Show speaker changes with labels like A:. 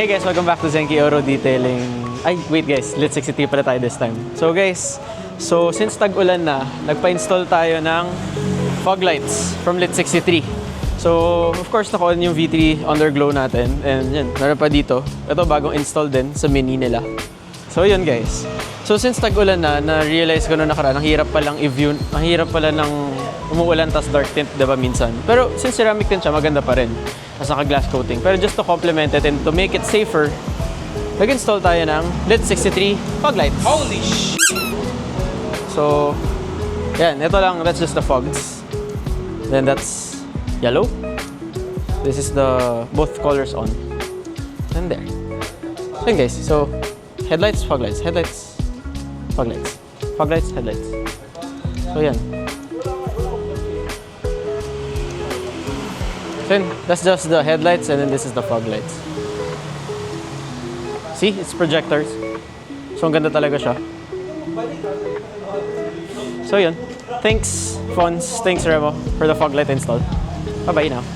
A: Hey guys, welcome back to Zenki Oro Detailing. Ay, wait guys, Lit 63 pala tayo this time. So guys, since tag-ulan na, nagpa-install tayo ng fog lights from Lit 63. So, of course, naka-on yung V3 underglow natin. And yan, meron pa dito. Ito, bagong install din sa mini nila. So, yun guys. So, since tag-ulan na, na-realize ko na nakaraan, ang hirap palang i-view, ang hirap pala ng umuulan tas dark tint, diba minsan? Pero since ceramic tint siya, maganda pa rin. As naka-glass coating. Pero just to complement it and to make it safer, nag-install tayo ng Lit 63 fog lights.
B: Holy sh!
A: So, yan. Ito lang. That's just the fogs. Then that's yellow. This is the both colors on. And there. So, yun guys. So, headlights, fog lights. Headlights, fog lights. Fog lights, headlights. So, yan. Then, that's just the headlights and then this is the fog lights. See? It's projectors. So, ang ganda talaga siya. So, yun. Thanks, Fons. Thanks, Remo, for the fog light install. Bye-bye now.